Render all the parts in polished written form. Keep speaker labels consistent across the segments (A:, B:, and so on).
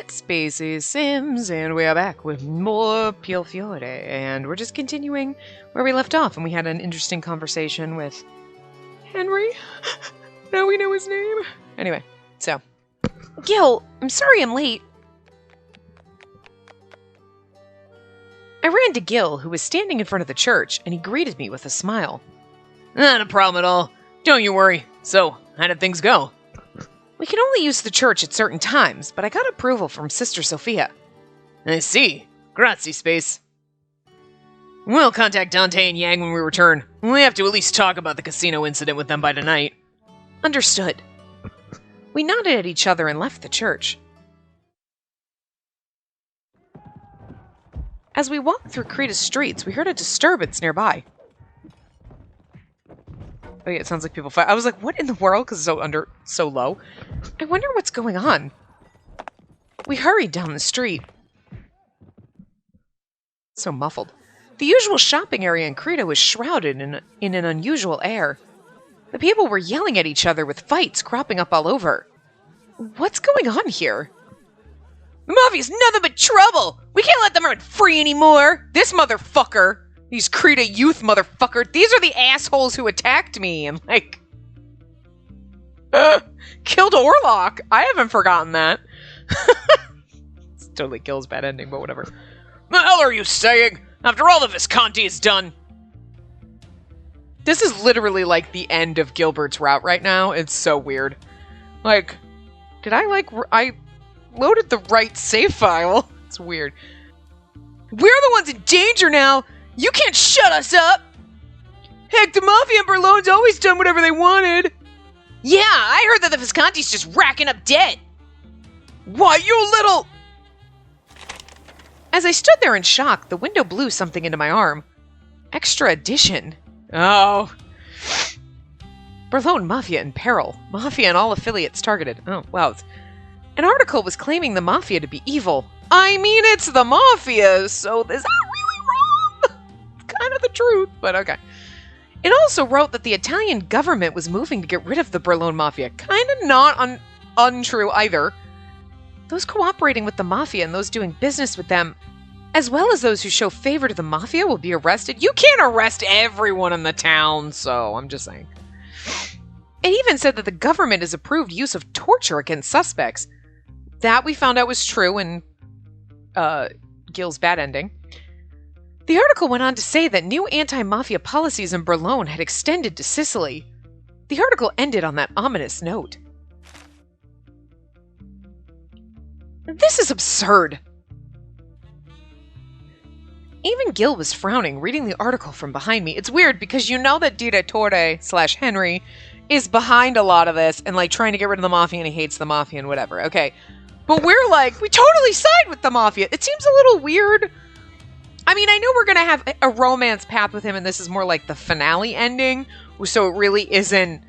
A: Spacey Sims, and we are back with more Piofiore, and we're just continuing where we left off, and we had an interesting conversation with Henry. Now we know his name. Anyway, so. Gil, I'm sorry I'm late. I ran to Gil, who was standing in front of the church, and he greeted me with a smile.
B: Not a problem at all. Don't you worry. So, how did things go?
A: We can only use the church at certain times, but I got approval from Sister Sophia.
B: I see. Grazie, Space. We'll contact Dante and Yang when we return. We have to at least talk about the casino incident with them by tonight.
A: Understood. We nodded at each other and left the church. As we walked through Creta's streets, we heard a disturbance nearby. Oh yeah, it sounds like people fight. I was like, what in the world? Because it's so low. I wonder what's going on. We hurried down the street. So muffled. The usual shopping area in Creta was shrouded in an unusual air. The people were yelling at each other with fights cropping up all over. What's going on here?
B: The Mafia's nothing but trouble! We can't let them run free anymore!
A: This motherfucker! These Creta youth motherfucker! These are the assholes who attacked me and, like... killed Orlok! I haven't forgotten that. It's totally Gil's bad ending, but whatever.
B: The hell are you saying? After all the Visconti is done!
A: This is literally, like, the end of Gilbert's route right now. It's so weird. Like, did I loaded the right save file. It's weird.
B: We're the ones in danger now! You can't shut us up! Heck, the Mafia and Berlone's always done whatever they wanted! Yeah, I heard that the Visconti's just racking up debt! Why, you little...
A: As I stood there in shock, the window blew something into my arm. Extra edition.
B: Oh.
A: Berlone Mafia in peril. Mafia and all affiliates targeted. Oh, wow. An article was claiming the Mafia to be evil. I mean, it's the Mafia, so is that really wrong? It's kind of the truth, but okay. It also wrote that the Italian government was moving to get rid of the Berlone Mafia. Kind of not untrue either. Those cooperating with the Mafia and those doing business with them, as well as those who show favor to the Mafia, will be arrested. You can't arrest everyone in the town, so I'm just saying. It even said that the government has approved use of torture against suspects. That we found out was true in Gil's bad ending. The article went on to say that new anti-mafia policies in Berlone had extended to Sicily. The article ended on that ominous note. This is absurd. Even Gil was frowning, reading the article from behind me. It's weird because you know that Direttore / Henry is behind a lot of this and like trying to get rid of the Mafia and he hates the Mafia and whatever. Okay. But we're like, we totally side with the Mafia. It seems a little weird. I mean, I know we're going to have a romance path with him and this is more like the finale ending. So it really isn't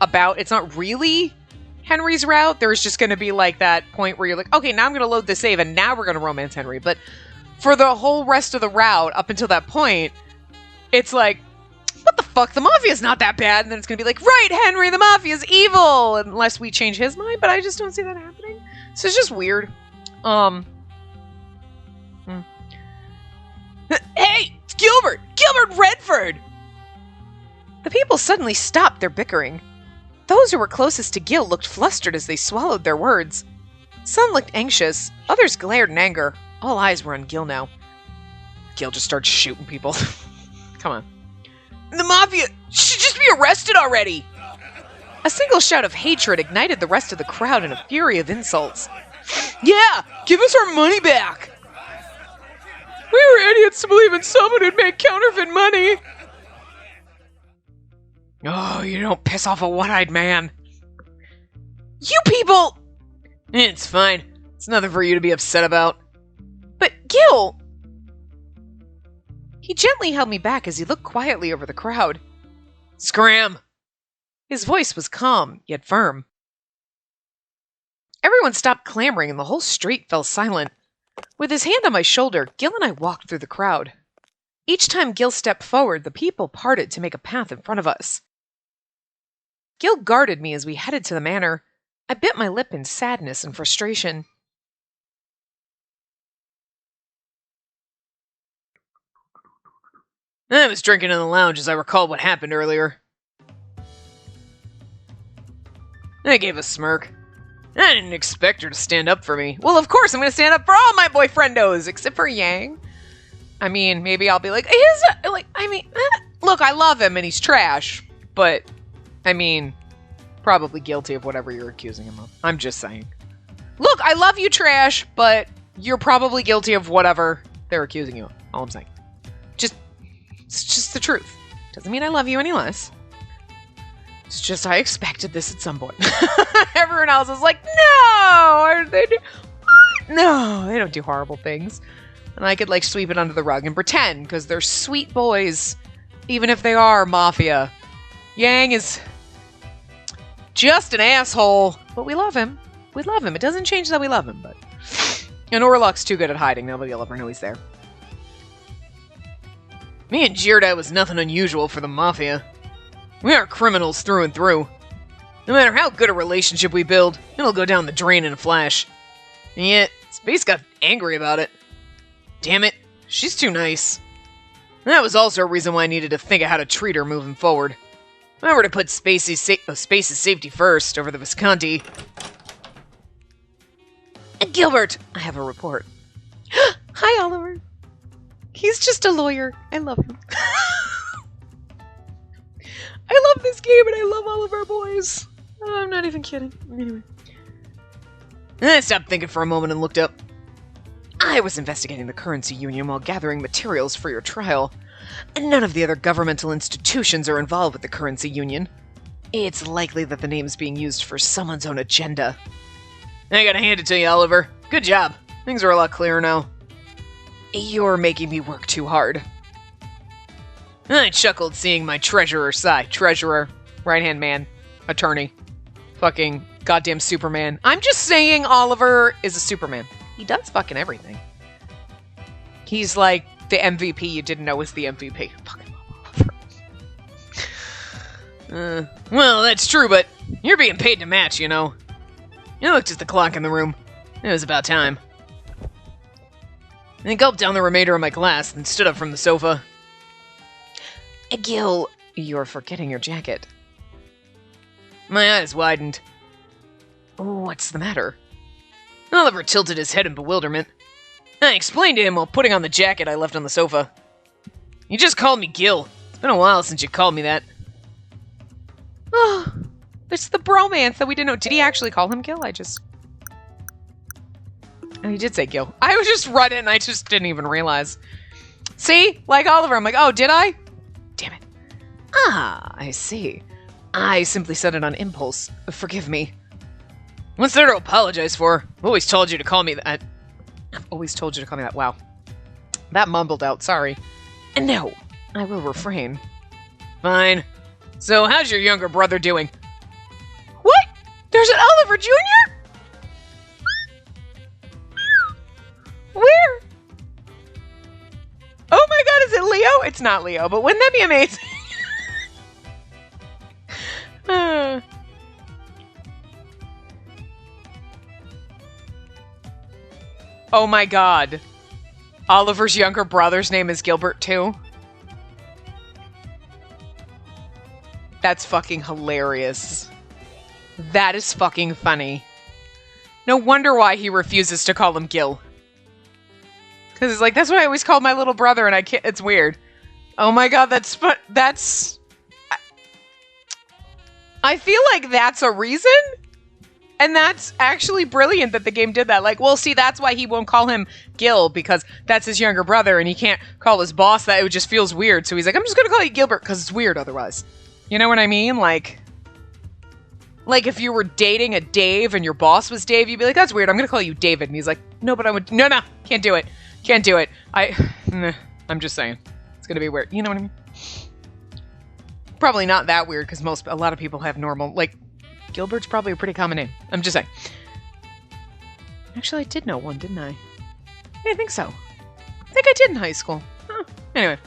A: about, it's not really Henry's route. There's just going to be like that point where you're like, okay, now I'm going to load the save and now we're going to romance Henry. But for the whole rest of the route up until that point, it's like, what the fuck? The Mafia's not that bad. And then it's going to be like, right, Henry, the Mafia's evil. Unless we change his mind, but I just don't see that happening. So it's just weird.
B: Hey, it's Gilbert! Gilbert Redford!
A: The people suddenly stopped their bickering. Those who were closest to Gil looked flustered as they swallowed their words. Some looked anxious, others glared in anger. All eyes were on Gil now. Gil just starts shooting people. Come on.
B: The Mafia should just be arrested already!
A: A single shout of hatred ignited the rest of the crowd in a fury of insults.
B: Yeah! Give us our money back!
A: We were idiots to believe in someone who'd make counterfeit money! Oh, you don't piss off a one-eyed man.
B: You people! It's fine. It's nothing for you to be upset about.
A: But Gil! He gently held me back as he looked quietly over the crowd.
B: Scram!
A: His voice was calm, yet firm. Everyone stopped clamoring and the whole street fell silent. With his hand on my shoulder, Gil and I walked through the crowd. Each time Gil stepped forward, the people parted to make a path in front of us. Gil guarded me as we headed to the manor. I bit my lip in sadness and frustration.
B: I was drinking in the lounge as I recalled what happened earlier. I gave a smirk. I didn't expect her to stand up for me. Well, of course I'm going to stand up for all my boyfriendos, except for Yang. I mean, maybe I'll be like, look, I love him and he's trash, but, I mean, probably guilty of whatever you're accusing him of. I'm just saying. Look, I love you, trash, but you're probably guilty of whatever they're accusing you of. All I'm saying. It's just the truth. Doesn't mean I love you any less. It's just I expected this at some point. Everyone else is like, no! No, they don't do horrible things. And I could, like, sweep it under the rug and pretend, because they're sweet boys, even if they are mafia. Yang is just an asshole, but we love him. We love him. It doesn't change that we love him, but... And Orlok's too good at hiding. Nobody will ever know he's there. Me and Jirda was nothing unusual for the mafia. We are criminals through and through. No matter how good a relationship we build, it'll go down the drain in a flash. And yet, Space got angry about it. Damn it, she's too nice. And that was also a reason why I needed to think of how to treat her moving forward. If I were to put Space's safety first over the Visconti... Gilbert! I have a report. Hi, Oliver. He's just a lawyer. I love him. I love this game and I love all of our boys. Oh, I'm not even kidding. Anyway. I stopped thinking for a moment and looked up. I was investigating the currency union while gathering materials for your trial. None of the other governmental institutions are involved with the currency union. It's likely that the name's being used for someone's own agenda. I gotta hand it to you, Oliver. Good job. Things are a lot clearer now. You're making me work too hard. I chuckled seeing my treasurer sigh. Treasurer, right-hand man, attorney, fucking goddamn Superman. I'm just saying Oliver is a Superman. He does fucking everything. He's like the MVP you didn't know was the MVP. Fucking Oliver. Well, that's true, but you're being paid to match, you know. I looked at the clock in the room. It was about time. I gulped down the remainder of my glass and stood up from the sofa. Gil, you're forgetting your jacket. My eyes widened. What's the matter? Oliver tilted his head in bewilderment. I explained to him while putting on the jacket I left on the sofa. You just called me Gil. It's been a while since you called me that. Oh, it's the bromance that we didn't know. Did he actually call him Gil? Oh, he did say Gil. I was just running and I just didn't even realize. See? Like Oliver. I'm like, oh, did I? Damn it. Ah, I see. I simply said it on impulse. Forgive me. What's there to apologize for? I've always told you to call me that. I've always told you to call me that. Wow. That mumbled out. Sorry. No, I will refrain. Fine. So, how's your younger brother doing? What? There's an Oliver Jr.? Where? Oh my god, is it Leo? It's not Leo, but wouldn't that be amazing? Oh my god. Oliver's younger brother's name is Gilbert too? That's fucking hilarious. That is fucking funny. No wonder why he refuses to call him Gil. Because he's like, that's what I always called my little brother, and I can't. It's weird. Oh my god, that's. I feel like that's a reason, and that's actually brilliant that the game did that. Like, well, see, that's why he won't call him Gil, because that's his younger brother, and he can't call his boss that. It just feels weird. So he's like, I'm just gonna call you Gilbert because it's weird otherwise. You know what I mean? Like if you were dating a Dave and your boss was Dave, you'd be like, that's weird. I'm gonna call you David, and he's like, no, but I would. No, can't do it. Can't do it. I'm just saying. It's gonna be weird. You know what I mean? Probably not that weird, because a lot of people have normal, like, Gilbert's probably a pretty common name. I'm just saying. Actually, I did know one, didn't I? Yeah, I think so. I think I did in high school. Huh. Anyway.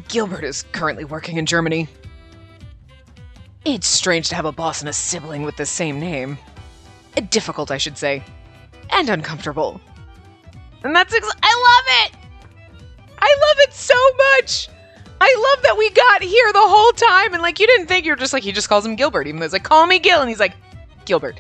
B: Gilbert is currently working in Germany. It's strange to have a boss and a sibling with the same name. Difficult, I should say. And uncomfortable. And that's I love it! I
A: so much. I love that we got here the whole time, and like you didn't think, you're just like, he just calls him Gilbert, even though it's like, call me Gil, and he's like, Gilbert.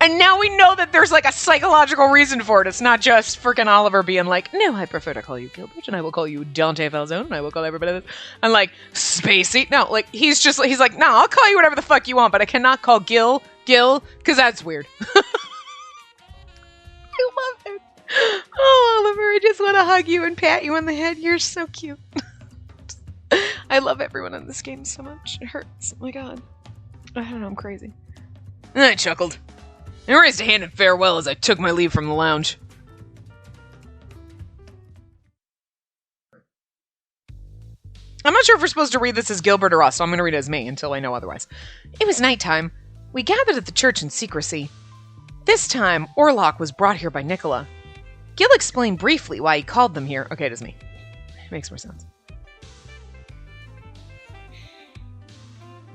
A: And now we know that there's like a psychological reason for it. It's not just freaking Oliver being like, no, I prefer to call you Gilbert, and I will call you Dante Falzone, and I will call everybody this. And like, Spacey. No, like, he's like, no, I'll call you whatever the fuck you want, but I cannot call Gil, because that's weird. I love it. Oh, Oliver, I just want to hug you and pat you on the head. You're so cute. I love everyone in this game so much. It hurts. Oh my god. I don't know, I'm crazy. And I chuckled. I raised a hand in farewell as I took my leave from the lounge. I'm not sure if we're supposed to read this as Gilbert or us, so I'm going to read it as me until I know otherwise. It was nighttime. We gathered at the church in secrecy. This time, Orlok was brought here by Nicola. Gil explained briefly why he called them here. Okay, it is me. It makes more sense.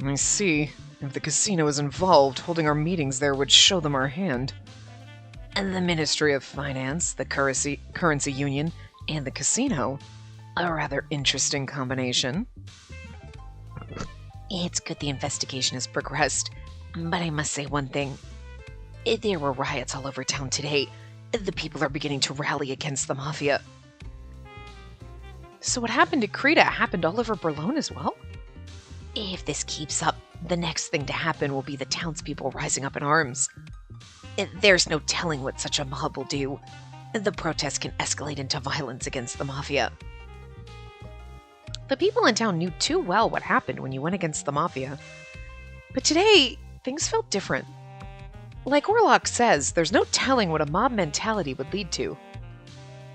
A: I see. If the casino is involved, holding our meetings there would show them our hand. And the Ministry of Finance, the Currency Union, and the casino. A rather interesting combination. It's good the investigation has progressed, but I must say one thing. There were riots all over town today. The people are beginning to rally against the Mafia. So what happened to Krita happened all over Berlin as well? If this keeps up, the next thing to happen will be the townspeople rising up in arms. There's no telling what such a mob will do. The protests can escalate into violence against the Mafia. The people in town knew too well what happened when you went against the Mafia. But today, things felt different. Like Orlok says, there's no telling what a mob mentality would lead to.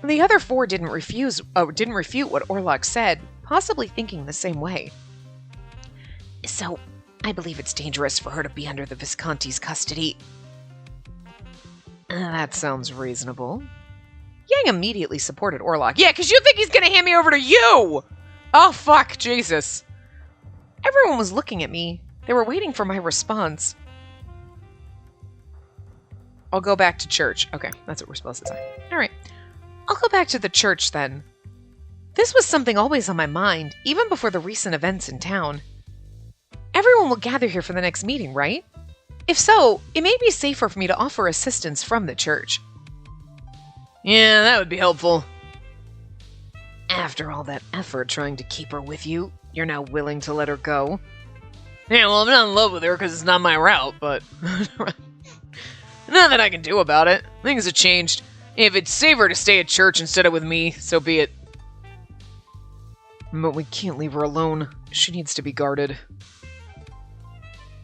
A: The other four didn't refute what Orlok said, possibly thinking the same way. So, I believe it's dangerous for her to be under the Visconti's custody. That sounds reasonable. Yang immediately supported Orlok. Yeah, because you think he's going to hand me over to you! Oh, fuck, Jesus. Everyone was looking at me. They were waiting for my response. I'll go back to church. Okay, that's what we're supposed to say. Alright. I'll go back to the church then. This was something always on my mind, even before the recent events in town. Everyone will gather here for the next meeting, right? If so, it may be safer for me to offer assistance from the church. Yeah, that would be helpful. After all that effort trying to keep her with you, you're now willing to let her go? Yeah, well, I'm not in love with her because it's not my route, but... Nothing I can do about it. Things have changed. If it's safer to stay at church instead of with me, so be it. But we can't leave her alone. She needs to be guarded.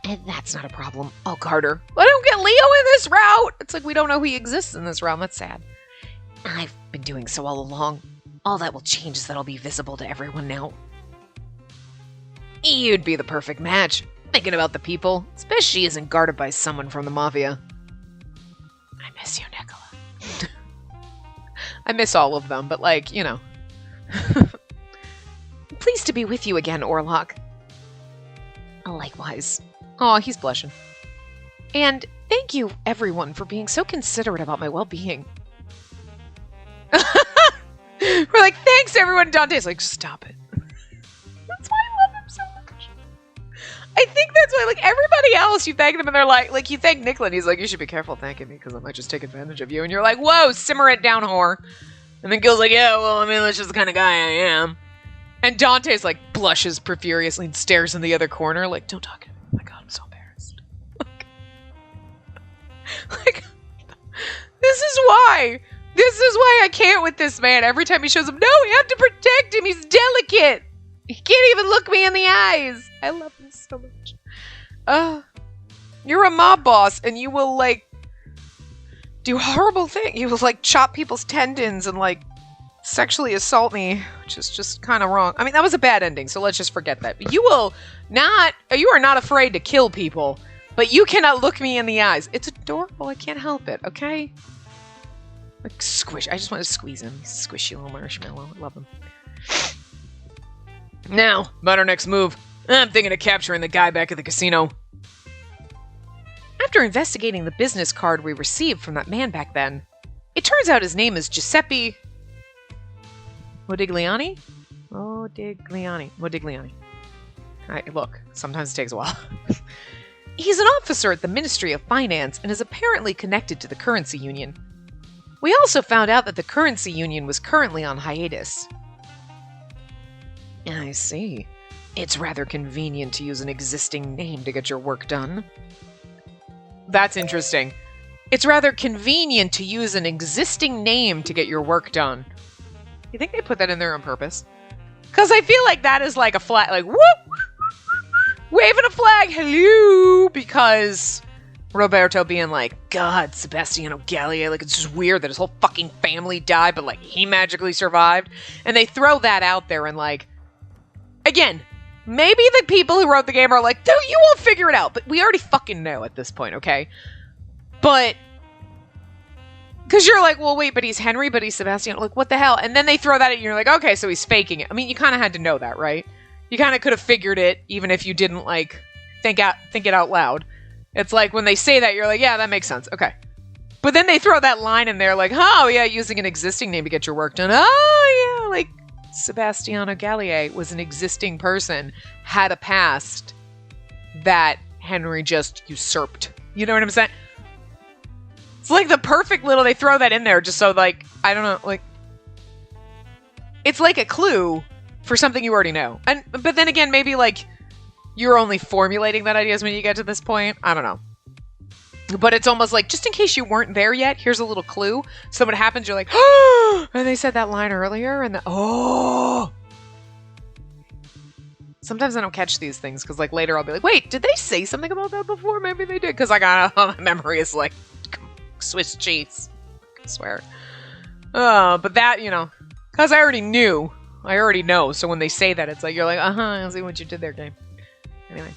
A: And that's not a problem. I'll guard her. I don't get Leo in this route! It's like we don't know he exists in this realm. That's sad. I've been doing so all along. All that will change is that I'll be visible to everyone now. You'd be the perfect match. Thinking about the people, especially she isn't guarded by someone from the Mafia. I miss you, Nicola. I miss all of them, but like, you know. Pleased to be with you again, Orlok. Likewise. Aw, he's blushing. And thank you, everyone, for being so considerate about my well-being. We're like, thanks, everyone. Dante's like, stop it. That's why I love him so much. I think that's why, like, everybody else, you thank them and they're like, you thank Nicola and he's like, you should be careful thanking me because I might just take advantage of you. And you're like, whoa, simmer it down, whore. And then Gil's like, yeah, well, I mean, that's just the kind of guy I am. And Dante's like, blushes profusely and stares in the other corner, like, don't talk to me. Oh my god, I'm so embarrassed. Like, this is why. This is why I can't with this man. Every time he shows up, no, we have to protect him. He's delicate. He can't even look me in the eyes. I love him so much. You're a mob boss, and you will, like, do horrible things. You will, like, chop people's tendons and, like, sexually assault me, which is just kind of wrong. I mean, that was a bad ending, so let's just forget that. But you are not afraid to kill people, but you cannot look me in the eyes. It's adorable. I can't help it, okay? Like, squish. I just want to squeeze him. He's a squishy little marshmallow. I love him. Now, about our next move. I'm thinking of capturing the guy back at the casino. After investigating the business card we received from that man back then, it turns out his name is Giuseppe Modigliani? Modigliani. Look, sometimes it takes a while. He's an officer at the Ministry of Finance and is apparently connected to the currency union. We also found out that the currency union was currently on hiatus. I see. It's rather convenient to use an existing name to get your work done. That's interesting. It's rather convenient to use an existing name to get your work done. You think they put that in there on purpose? Because I feel like that is like a flag, like, whoop! Waving a flag, hello! Because Roberto being like, God, Sebastiano Gallier, like, it's just weird that his whole fucking family died, but, like, he magically survived. And they throw that out there and, like, again, maybe the people who wrote the game are like, you won't figure it out, but we already fucking know at this point, okay? But, because you're like, well, wait, but he's Henry, but he's Sebastiano, like, what the hell? And then they throw that at you, and you're like, okay, so he's faking it. I mean, you kind of had to know that, right? You kind of could have figured it, even if you didn't, like, think it out loud. It's like, when they say that, you're like, yeah, that makes sense. Okay. But then they throw that line in there, like, oh, yeah, using an existing name to get your work done. Oh, yeah, like, Sebastiano Gallier was an existing person, had a past that Henry just usurped. You know what I'm saying? It's like the perfect little, they throw that in there just so, like, I don't know, like, it's like a clue for something you already know. But then again, maybe, like, you're only formulating that ideas when you get to this point. I don't know. But it's almost like, just in case you weren't there yet, here's a little clue. So when it happens, you're like, oh! And they said that line earlier, and oh! Sometimes I don't catch these things, because, like, later I'll be like, wait, did they say something about that before? Maybe they did, because I got my memory is like Swiss cheese. I swear. But that, you know, because I already knew. I already know, so when they say that, it's like, you're like, I see what you did there, game. Anyway.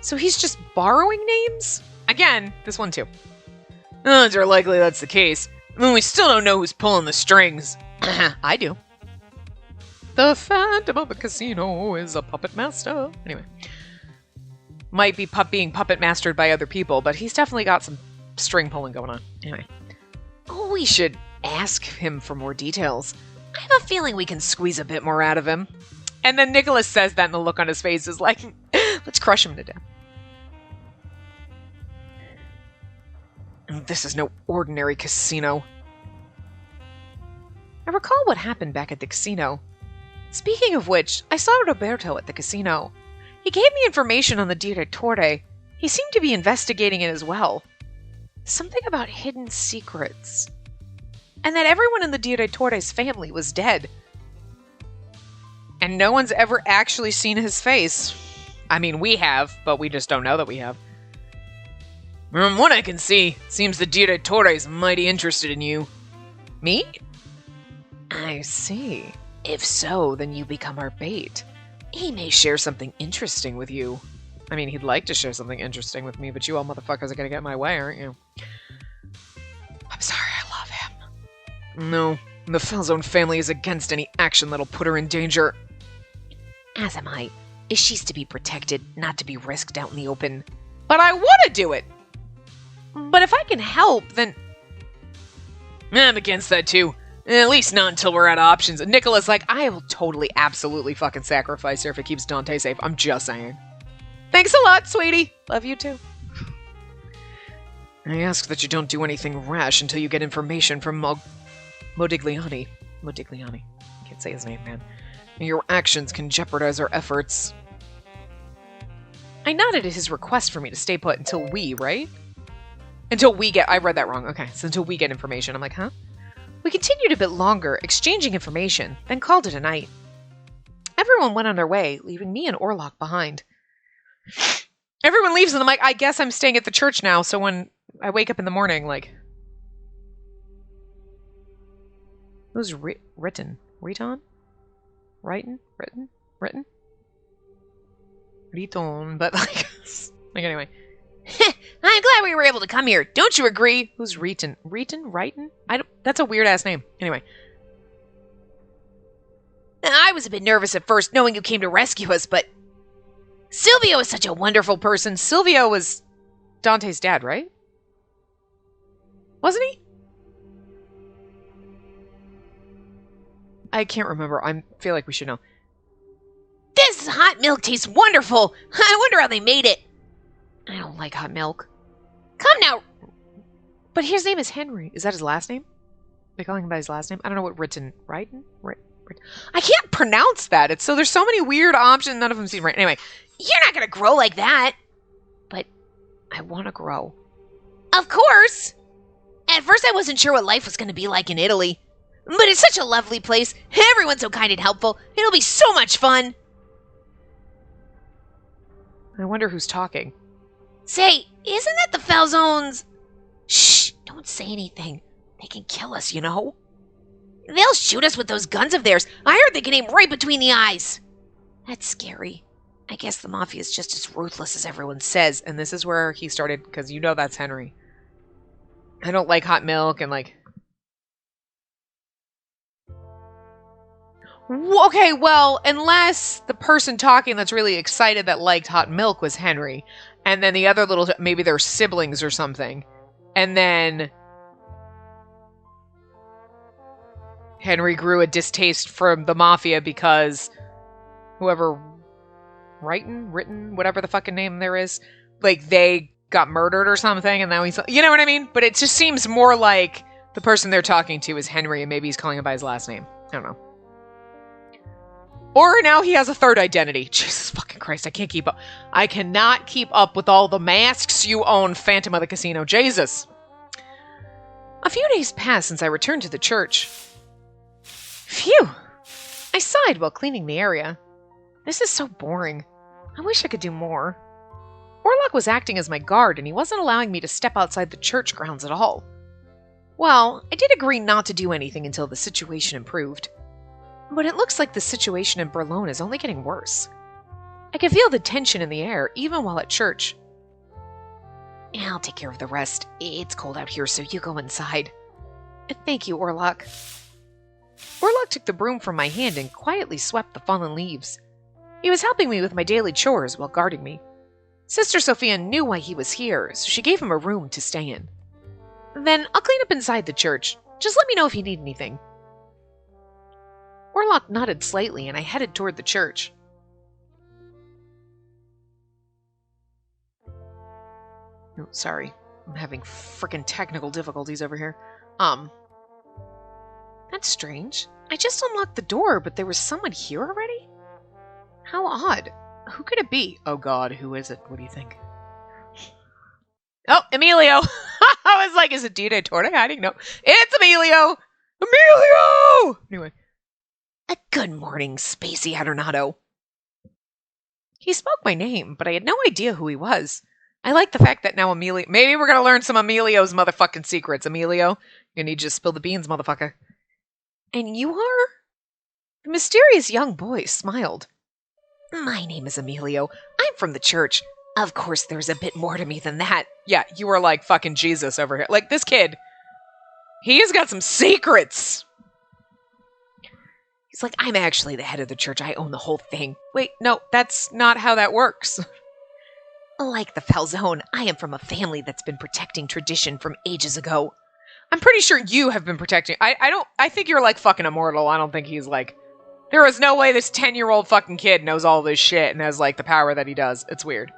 A: So he's just borrowing names? Again, this one too. Odds are likely that's the case. I mean, we still don't know who's pulling the strings. I do. The Phantom of the Casino is a puppet master. Anyway. Might be being puppet mastered by other people, but he's definitely got some string pulling going on. Anyway. Oh, we should ask him for more details. I have a feeling we can squeeze a bit more out of him. And then Nicholas says that, and the look on his face is like, let's crush him to death. This is no ordinary casino. I recall what happened back at the casino. Speaking of which, I saw Roberto at the casino. He gave me information on the Direttore. He seemed to be investigating it as well. Something about hidden secrets. And that everyone in the Direttore's family was dead. And no one's ever actually seen his face. I mean, we have, but we just don't know that we have. From what I can see, seems the Direttore is mighty interested in you. Me? I see. If so, then you become our bait. He may share something interesting with you. I mean, he'd like to share something interesting with me, but you all motherfuckers are gonna get in my way, aren't you? I'm sorry, I love him. No, the Falzone family is against any action that'll put her in danger. As am I. She's to be protected, not to be risked out in the open. But I want to do it! But if I can help, then... I'm against that too. At least not until we're out of options. And Nicholas, like, I will totally, absolutely fucking sacrifice her if it keeps Dante safe. I'm just saying. Thanks a lot, sweetie. Love you too. I ask that you don't do anything rash until you get information from Modigliani. Modigliani. I can't say his name, man. Your actions can jeopardize our efforts. I nodded at his request for me to stay put until we, right? Until we get... I read that wrong. Okay, so until we get information. I'm like, huh? We continued a bit longer, exchanging information, then called it a night. Everyone went on their way, leaving me and Orlok behind. Everyone leaves, and I'm like, I guess I'm staying at the church now, so when I wake up in the morning, like... Who's written? Riton? Written? Written? Written? Riton, but like anyway. I'm glad we were able to come here. Don't you agree? Who's Riton? Riton? Riton? That's a weird ass name. Anyway. I was a bit nervous at first knowing you came to rescue us, but Silvio is such a wonderful person. Silvio was Dante's dad, right? Wasn't he? I can't remember. I feel like we should know.
B: hot milk tastes wonderful. I wonder how they made it. I don't like hot milk. Come now.
A: But his name is Henry. Is that his last name? They're calling him by his last name? I don't know what I can't pronounce that. There's so many weird options. None of them seem right. Anyway,
B: you're not going to grow like that.
A: But I want to grow.
B: Of course. At first I wasn't sure what life was going to be like in Italy. But it's such a lovely place. Everyone's so kind and helpful. It'll be so much fun.
A: I wonder who's talking.
B: Say, isn't that the Falzones? Shh, don't say anything. They can kill us, you know. They'll shoot us with those guns of theirs. I heard they can aim right between the eyes.
A: That's scary. I guess the Mafia is just as ruthless as everyone says. And this is where he started, because you know that's Henry. I don't like hot milk and like... Okay, well, unless the person talking that's really excited that liked hot milk was Henry. And then the other little... Maybe they're siblings or something. And then... Henry grew a distaste from the Mafia because whoever... written, whatever the fucking name there is. Like, they got murdered or something, and now he's... You know what I mean? But it just seems more like the person they're talking to is Henry, and maybe he's calling him by his last name. I don't know. Or now he has a third identity. Jesus fucking Christ, I can't keep up. I cannot keep up with all the masks you own, Phantom of the Casino. Jesus. A few days passed since I returned to the church. Phew. I sighed while cleaning the area. This is so boring. I wish I could do more. Orlok was acting as my guard, and he wasn't allowing me to step outside the church grounds at all. Well, I did agree not to do anything until the situation improved. But it looks like the situation in Berlin is only getting worse. I can feel the tension in the air, even while at church. I'll take care of the rest. It's cold out here, so you go inside. Thank you, Orlok. Orlok took the broom from my hand and quietly swept the fallen leaves. He was helping me with my daily chores while guarding me. Sister Sophia knew why he was here, so she gave him a room to stay in. Then I'll clean up inside the church. Just let me know if you need anything. Orlok nodded slightly, and I headed toward the church. Oh, sorry. I'm having frickin' technical difficulties over here. That's strange. I just unlocked the door, but there was someone here already? How odd. Who could it be? Oh god, who is it? What do you think? Oh, Emilio! I was like, is it Dina Torte hiding? No. It's Emilio! Emilio! Anyway. Good morning, Spacey Adornato. He spoke my name, but I had no idea who he was. I like the fact that now Emilio... Maybe we're gonna learn some Emilio's motherfucking secrets. Emilio, you're gonna need to just spill the beans, motherfucker. And you are? The mysterious young boy smiled. My name is Emilio. I'm from the church. Of course, there's a bit more to me than that. Yeah, you are like fucking Jesus over here. Like, this kid, he's got some secrets. He's like, I'm actually the head of the church. I own the whole thing. Wait, no, that's not how that works. Like the Falzone, I am from a family that's been protecting tradition from ages ago. I'm pretty sure you have been protecting... I think you're like fucking immortal. I don't think he's like... There is no way this 10-year-old fucking kid knows all this shit and has like the power that he does. It's weird.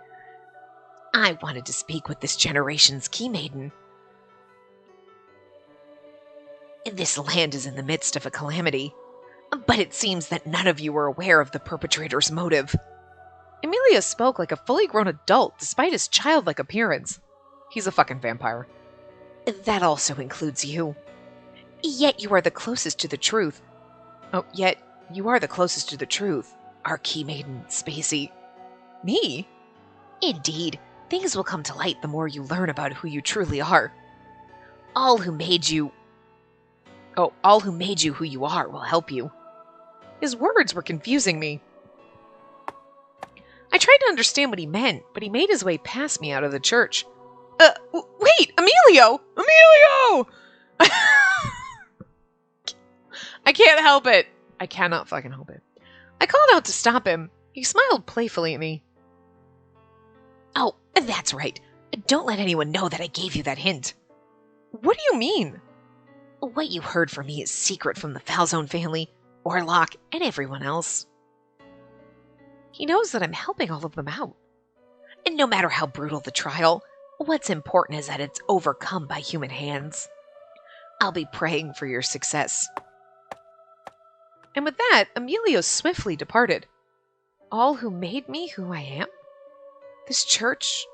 A: I wanted to speak with this generation's key maiden. This land is in the midst of a calamity. But it seems that none of you are aware of the perpetrator's motive. Emilio spoke like a fully grown adult, despite his childlike appearance. He's a fucking vampire. That also includes you. Yet you are the closest to the truth. Oh, yet you are the closest to the truth, our key maiden, Spacey. Me? Indeed, things will come to light the more you learn about who you truly are. All who made you who you are will help you. His words were confusing me. I tried to understand what he meant, but he made his way past me out of the church. Wait, Emilio! Emilio! I can't help it. I cannot fucking help it. I called out to stop him. He smiled playfully at me. Oh, that's right. Don't let anyone know that I gave you that hint. What do you mean? What you heard from me is secret from the Falzone family, Orlok, and everyone else. He knows that I'm helping all of them out. And no matter how brutal the trial, what's important is that it's overcome by human hands. I'll be praying for your success. And with that, Emilio swiftly departed. All who made me who I am? This church?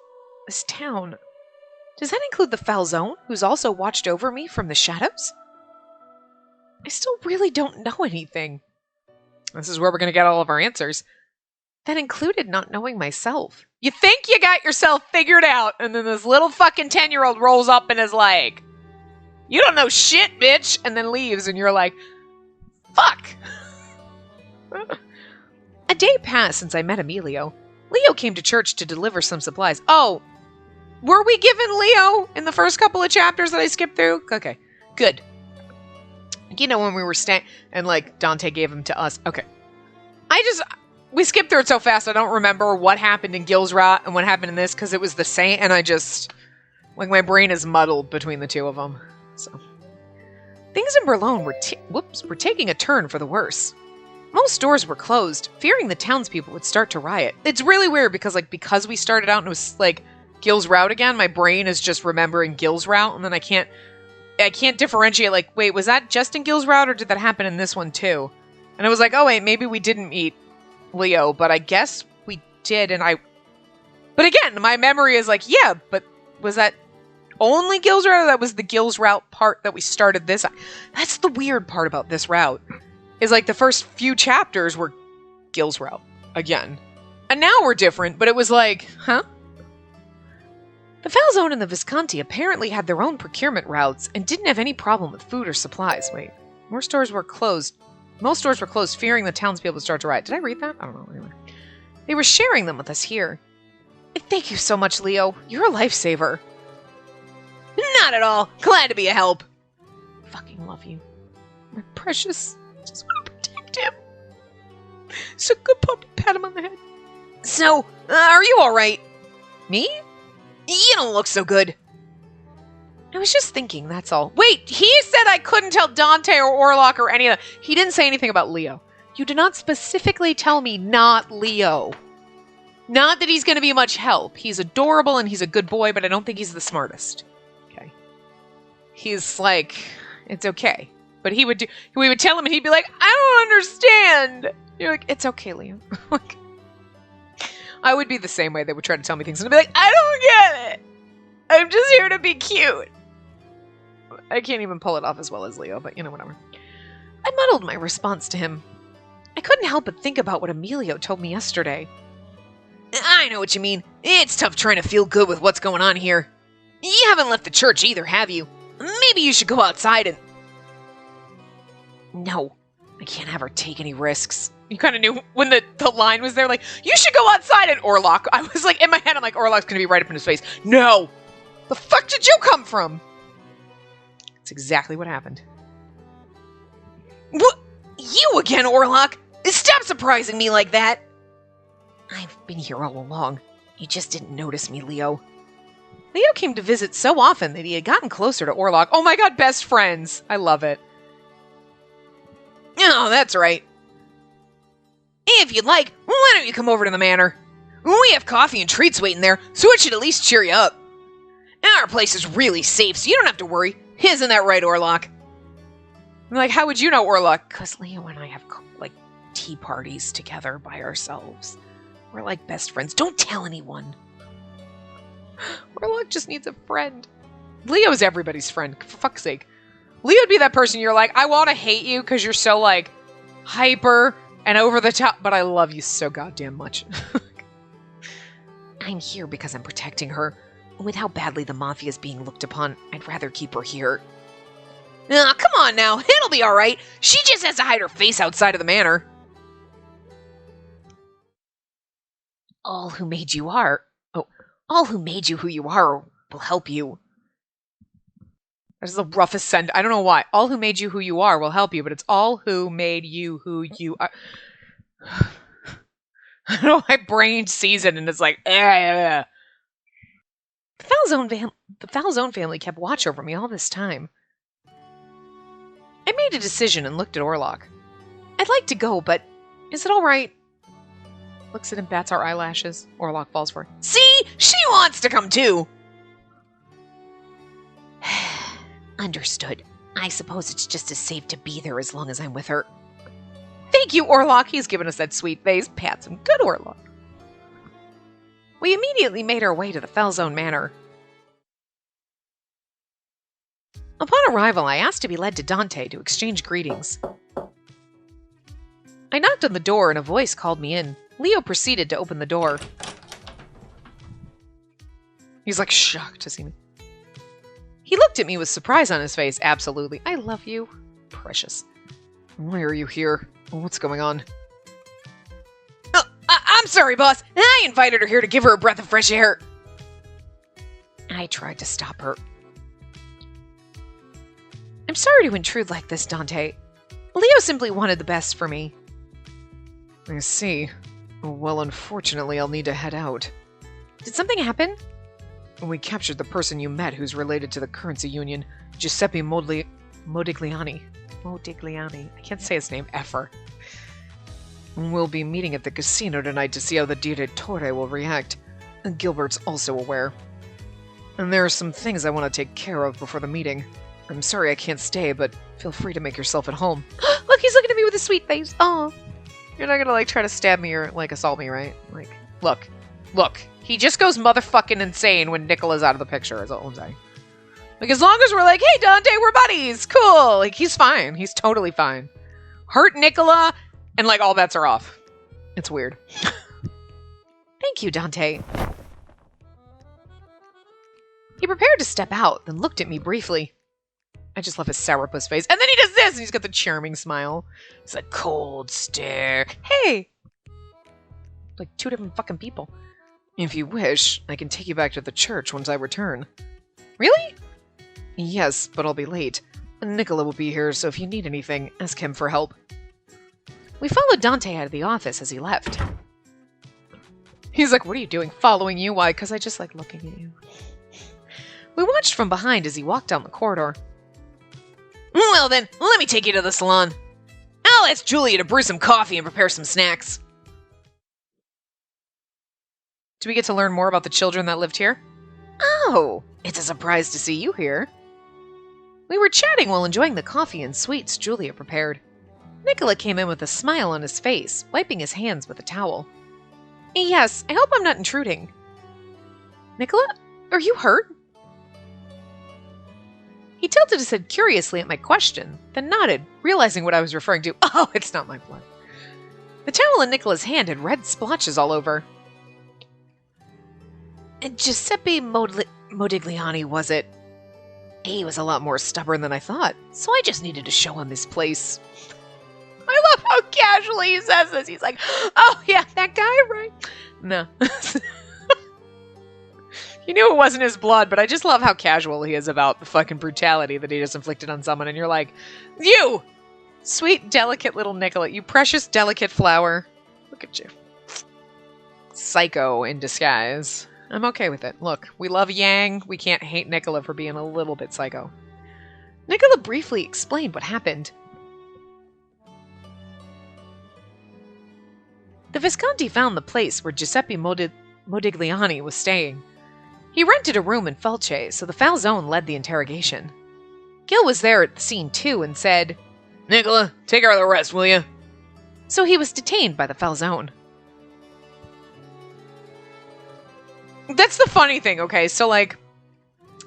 A: This town? Does that include the Falzone, who's also watched over me from the shadows? I still really don't know anything. This is where we're going to get all of our answers. That included not knowing myself. You think you got yourself figured out, and then this little fucking 10-year-old rolls up and is like, you don't know shit, bitch, and then leaves, and you're like, fuck. A day passed since I met Emilio. Leo came to church to deliver some supplies. Oh, were we given Leo in the first couple of chapters that I skipped through? Okay, good. You know, when we were staying, and like Dante gave him to us. Okay. We skipped through it so fast, I don't remember what happened in Gil's Route and what happened in this, because it was the same, and I just, like, my brain is muddled between the two of them. So, things in Berlin were taking a turn for the worse. Most stores were closed, fearing the townspeople would start to riot. It's really weird because we started out and it was like Gil's Route again, my brain is just remembering Gil's Route, and then I can't differentiate, like, wait, was that just in Gil's Route, or did that happen in this one too? And I was like, oh wait, maybe we didn't meet Leo, but I guess we did, but again, my memory is like, yeah, but was that only Gil's Route, or that was the Gil's Route part that we started this? That's the weird part about this route, is like the first few chapters were Gil's Route again. And now we're different, but it was like, huh? The Falzone and the Visconti apparently had their own procurement routes and didn't have any problem with food or supplies. Wait, most stores were closed, fearing the townspeople would start to riot. Did I read that? I don't know. Anyway. They were sharing them with us here. Thank you so much, Leo. You're a lifesaver. Not at all. Glad to be a help. Fucking love you. My precious. Just want to protect him. So good puppy. Pat him on the head. So, are you alright? Me? You don't look so good. I was just thinking, that's all. Wait, he said I couldn't tell Dante or Orlok or any of that. He didn't say anything about Leo. You did not specifically tell me not Leo. Not that he's going to be much help. He's adorable and he's a good boy, but I don't think he's the smartest. Okay. He's like, it's okay. But we would tell him and he'd be like, I don't understand. You're like, it's okay, Leo. I would be the same way. They would try to tell me things and I'd be like, I don't get it. I'm just here to be cute. I can't even pull it off as well as Leo, but whatever. I muddled my response to him. I couldn't help but think about what Emilio told me yesterday. I know what you mean. It's tough trying to feel good with what's going on here. You haven't left the church either, have you? Maybe you should go outside and... No, I can't have her take any risks. You kind of knew when the line was there, like, you should go outside and Orlok. I was like, in my head, I'm like, Orlok's going to be right up in his face. No! The fuck did you come from? That's exactly what happened. What? You again, Orlok? Stop surprising me like that! I've been here all along. You just didn't notice me, Leo. Leo came to visit so often that he had gotten closer to Orlok. Oh my god, best friends! I love it. Oh, that's right. If you'd like, why don't you come over to the manor? We have coffee and treats waiting there, so it should at least cheer you up. Our place is really safe, so you don't have to worry. Isn't that right, Orlok? I'm like, how would you know, Orlok? Because Leo and I have, like, tea parties together by ourselves. We're like best friends. Don't tell anyone. Orlok just needs a friend. Leo's everybody's friend, for fuck's sake. Leo'd be that person you're like, I want to hate you because you're so, like, hyper and over the top, but I love you so goddamn much. I'm here because I'm protecting her. With how badly the Mafia is being looked upon, I'd rather keep her here. Aw, come on now. It'll be alright. She just has to hide her face outside of the manor. All who made you who you are will help you. That's the roughest sentence. I don't know why. All who made you who you are will help you, but it's all who made you who you are. I don't know, my brain sees it and it's like, The Falzone family kept watch over me all this time. I made a decision and looked at Orlok. I'd like to go, but is it all right? Looks at him, bats our eyelashes. Orlok falls for it.
B: See? She wants to come too!
A: Understood. I suppose it's just as safe to be there as long as I'm with her. Thank you, Orlok. He's given us that sweet face. Pats him. Good, Orlok. We immediately made our way to the Felzone Manor. Upon arrival, I asked to be led to Dante to exchange greetings. I knocked on the door and a voice called me in. Leo proceeded to open the door. He's like shocked to see me. He looked at me with surprise on his face. Absolutely. I love you. Precious. Why are you here? What's going on?
B: Oh, I'm sorry, boss. I invited her here to give her a breath of fresh air.
A: I tried to stop her. I'm sorry to intrude like this, Dante. Leo simply wanted the best for me.
C: I see. Well, unfortunately, I'll need to head out.
A: Did something happen?
C: We captured the person you met who's related to the currency union, Giuseppe Modigliani.
A: Modigliani. I can't say his name ever.
C: We'll be meeting at the casino tonight to see how the Direttore will react. And Gilbert's also aware. And there are some things I want to take care of before the meeting. I'm sorry I can't stay, but feel free to make yourself at home.
A: Look, he's looking at me with a sweet face. Oh.
C: You're not gonna, like, try to stab me or, like, assault me, right? Like,
A: Look. He just goes motherfucking insane when Nicola's out of the picture, is all I'm saying. Like, as long as we're like, hey, Dante, we're buddies. Cool. Like, he's fine. He's totally fine. Hurt Nicola, and, like, all bets are off. It's weird. Thank you, Dante. He prepared to step out, then looked at me briefly. I just love his sourpuss face. And then he does this, and he's got the charming smile. It's a cold stare. Hey! Like two different fucking people.
C: if you wish, I can take you back to the church once I return.
A: Really?
C: Yes, but I'll be late. Nicola will be here, so if you need anything, ask him for help.
A: We followed Dante out of the office as he left. He's like, what are you doing? Following you? Why? Because I just like looking at you. We watched from behind as he walked down the corridor.
B: Well then, let me take you to the salon. I'll ask Julia to brew some coffee and prepare some snacks.
A: Do we get to learn more about the children that lived here?
B: Oh, it's a surprise to see you here.
A: We were chatting while enjoying the coffee and sweets Julia prepared. Nicola came in with a smile on his face, wiping his hands with a towel. Yes, I hope I'm not intruding. Nicola, are you hurt? He tilted his head curiously at my question, then nodded, realizing what I was referring to. Oh, it's not my blood. The towel in Nicola's hand had red splotches all over. Giuseppe Modigliani, was it? He was a lot more stubborn than I thought, so I just needed to show him his place. I love how casually he says this. He's like, oh yeah, that guy, right? No. You knew it wasn't his blood, but I just love how casual he is about the fucking brutality that he just inflicted on someone, and you're like, you! Sweet, delicate little Nicola, you precious, delicate flower. Look at you. Psycho in disguise. I'm okay with it. Look, we love Yang. We can't hate Nicola for being a little bit psycho. Nicola briefly explained what happened. The Visconti found the place where Giuseppe Modigliani was staying. He rented a room in Felce, so the Falzone led the interrogation. Gil was there at the scene too and said,
B: Nicola, take her to the rest, will you?
A: So he was detained by the Falzone. That's the funny thing, okay? So, like,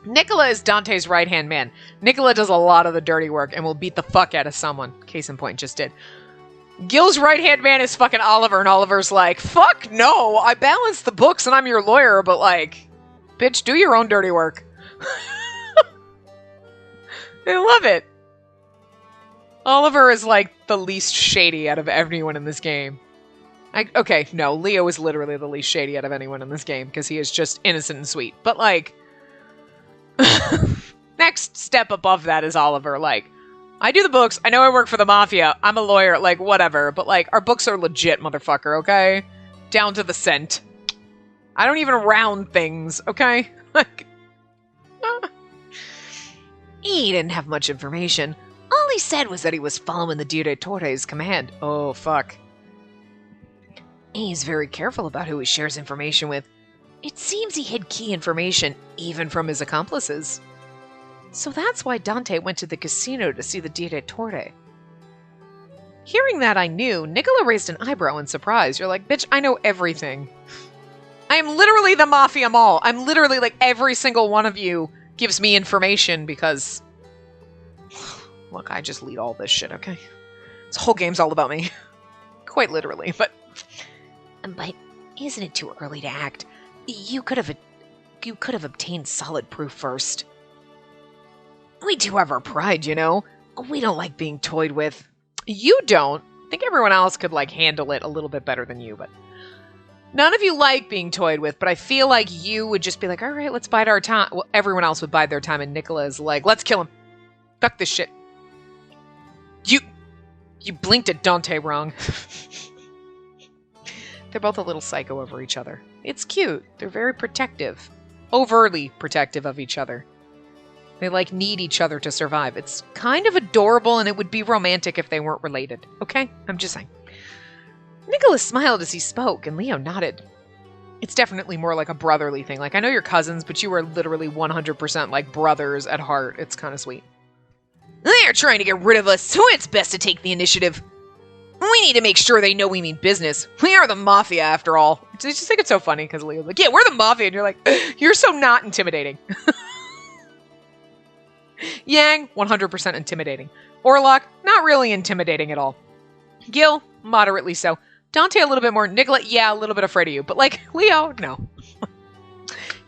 A: Nicola is Dante's right-hand man. Nicola does a lot of the dirty work and will beat the fuck out of someone. Case in point, just did. Gil's right-hand man is fucking Oliver, and Oliver's like, fuck no, I balance the books and I'm your lawyer, but like, bitch, do your own dirty work. I love it. Oliver is like the least shady out of everyone in this game. Okay, no, Leo is literally the least shady out of anyone in this game because he is just innocent and sweet. But like, next step above that is Oliver. Like, I do the books. I know I work for the mafia. I'm a lawyer. Like, whatever. But like, our books are legit, motherfucker. Okay, down to the cent. I don't even round things. Okay, like, he didn't have much information. All he said was that he was following the Direttore's command. Oh fuck. He's very careful about who he shares information with. It seems he hid key information even from his accomplices. So that's why Dante went to the casino to see the Direttore. Hearing that, I knew. Nicola raised an eyebrow in surprise. You're like, bitch, I know everything. I am literally the Mafia Mall. I'm literally like every single one of you gives me information because... Look, I just lead all this shit, okay? This whole game's all about me. Quite literally, but... But isn't it too early to act? You could have obtained solid proof first. We do have our pride, you know? We don't like being toyed with. You don't. I think everyone else could, like, handle it a little bit better than you, but... None of you like being toyed with, but I feel like you would just be like, all right, let's bide our time. Well, everyone else would bide their time, and Nicola is like, let's kill him. Fuck this shit. You blinked at Dante wrong. They're both a little psycho over each other. It's cute. They're very protective. Overly protective of each other. They, like, need each other to survive. It's kind of adorable, and it would be romantic if they weren't related. Okay? I'm just saying. Nicholas smiled as he spoke, and Leo nodded. It's definitely more like a brotherly thing. Like, I know you're cousins, but you are literally 100% like brothers at heart. It's kind of sweet. They're trying to get rid of us, so it's best to take the initiative. We need to make sure they know we mean business. We are the Mafia, after all. I just think it's so funny, because Leo's like, yeah, we're the Mafia, and you're like, you're so not intimidating. Yang, 100% intimidating. Orlok, not really intimidating at all. Gil, moderately so. Dante, a little bit more. Nicola, yeah, a little bit afraid of you. But, like, Leo, no.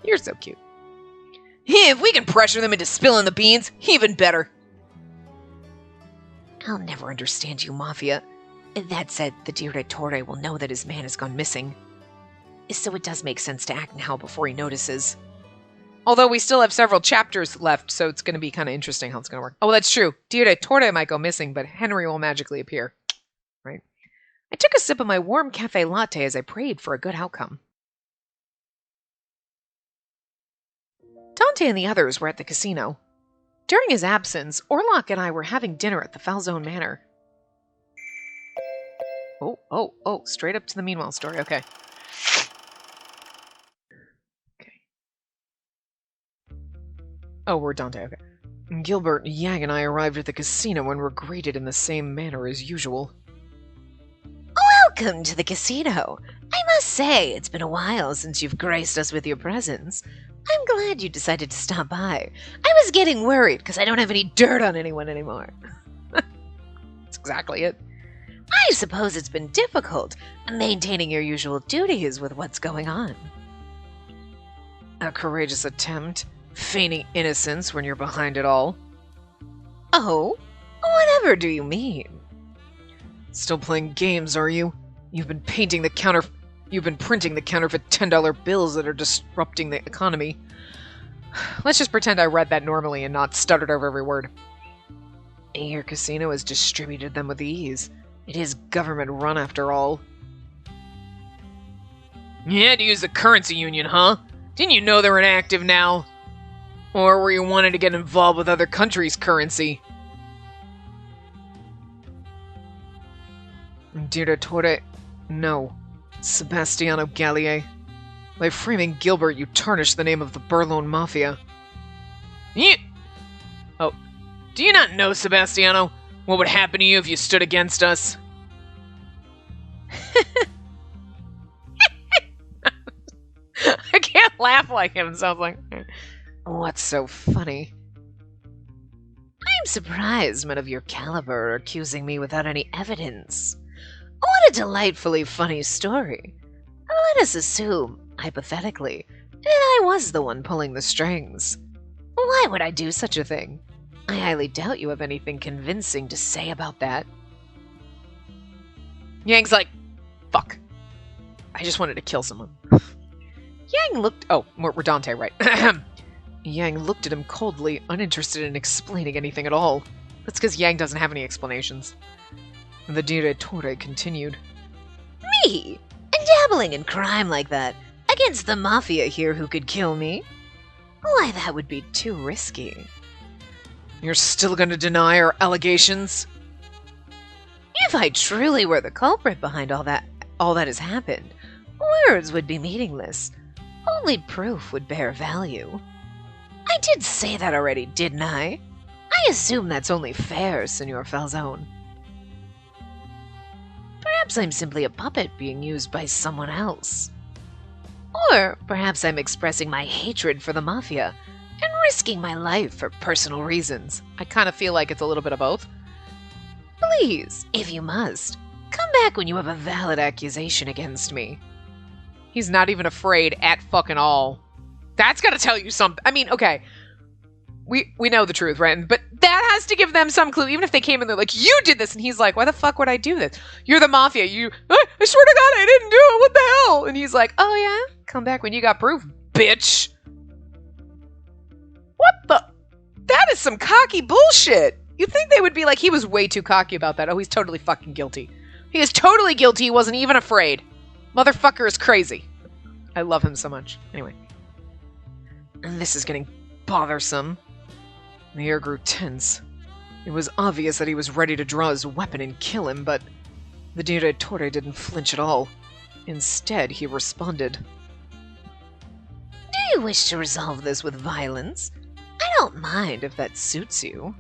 A: You're so cute. If we can pressure them into spilling the beans, even better. I'll never understand you, Mafia. That said, the Direttore will know that his man has gone missing. So it does make sense to act now before he notices. Although we still have several chapters left, so it's going to be kind of interesting how it's going to work. Oh, that's true. Direttore might go missing, but Henry will magically appear. Right? I took a sip of my warm cafe latte as I prayed for a good outcome. Dante and the others were at the casino. During his absence, Orlok and I were having dinner at the Falzone Manor. Oh, straight up to the Meanwhile story, okay. Oh, we're Dante, okay. Gilbert, Yang, and I arrived at the casino and were greeted in the same manner as usual. Welcome to the casino. I must say, it's been a while since you've graced us with your presence. I'm glad you decided to stop by. I was getting worried because I don't have any dirt on anyone anymore. That's exactly it. I suppose it's been difficult maintaining your usual duties with what's going on. A courageous attempt, feigning innocence when you're behind it all. Oh, whatever do you mean? Still playing games, are you? You've been printing the counterfeit $10 bills that are disrupting the economy. Let's just pretend I read that normally and not stuttered over every word. Your casino has distributed them with ease. It is government-run, after all. You had to use the currency union, huh? Didn't you know they were inactive now? Or were you wanting to get involved with other countries' currency? Direttore, no. Sebastiano Gallier. By framing Gilbert, you tarnish the name of the Burlone Mafia. Oh, do you not know, Sebastiano? What would happen to you if you stood against us? I can't laugh like him, so I was like, what's so funny? I'm surprised men of your caliber are accusing me without any evidence. What a delightfully funny story. Let us assume, hypothetically, that I was the one pulling the strings. Why would I do such a thing? I highly doubt you have anything convincing to say about that. Yang's like, fuck. I just wanted to kill someone. Yang looked... Oh, we're Dante, right. Yang looked at him coldly, uninterested in explaining anything at all. That's because Yang doesn't have any explanations. The Direttore continued. Me? Dabbling in crime like that? Against the Mafia here who could kill me? Why, that would be too risky. You're still gonna deny our allegations? If I truly were the culprit behind all all that has happened, words would be meaningless. Only proof would bear value. I did say that already, didn't I? I assume that's only fair, Senor Falzone. Perhaps I'm simply a puppet being used by someone else. Or perhaps I'm expressing my hatred for the Mafia and risking my life for personal reasons.
C: I kind of feel like it's a little bit of both.
A: Please, if you must, come back when you have a valid accusation against me.
C: He's not even afraid at fucking all. That's gotta tell you something. I mean, okay. We know the truth, right? But that has to give them some clue. Even if they came in, they're like, you did this. And he's like, why the fuck would I do this? You're the Mafia. I swear to God, I didn't do it. What the hell? And he's like, oh yeah? Come back when you got proof, bitch. What the? That is some cocky bullshit. You'd think they would be like, he was way too cocky about that. Oh, he's totally fucking guilty. He is totally guilty. He wasn't even afraid. Motherfucker is crazy. I love him so much. Anyway. And this is getting bothersome. The air grew tense. It was obvious that he was ready to draw his weapon and kill him, but the Direttore didn't flinch at all. Instead, he responded.
A: Do you wish to resolve this with violence? I don't mind if that suits you.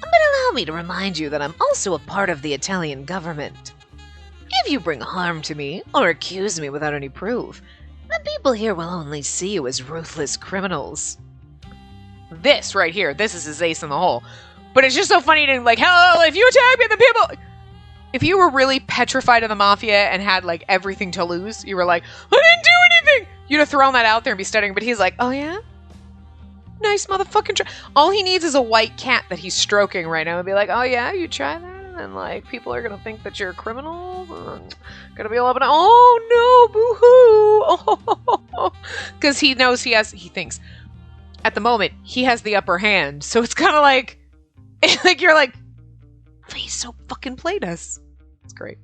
A: But allow me to remind you that I'm also a part of the Italian government. If you bring harm to me, or accuse me without any proof, the people here will only see you as ruthless criminals.
C: This right here, this is his ace in the hole. But it's just so funny to like, hello, if you attack me, the people... If you were really petrified of the Mafia and had like everything to lose, you were like, I didn't do anything! You'd have thrown that out there and be studying, but he's like, oh yeah? Nice motherfucking try. All he needs is a white cat that he's stroking right now and be like, oh yeah, you try that? And like, people are gonna think that you're a criminal. Gonna be all up and oh no, boo-hoo! Because he knows he thinks, at the moment, he has the upper hand. So it's kind of like you're like, please so fucking played us. It's great.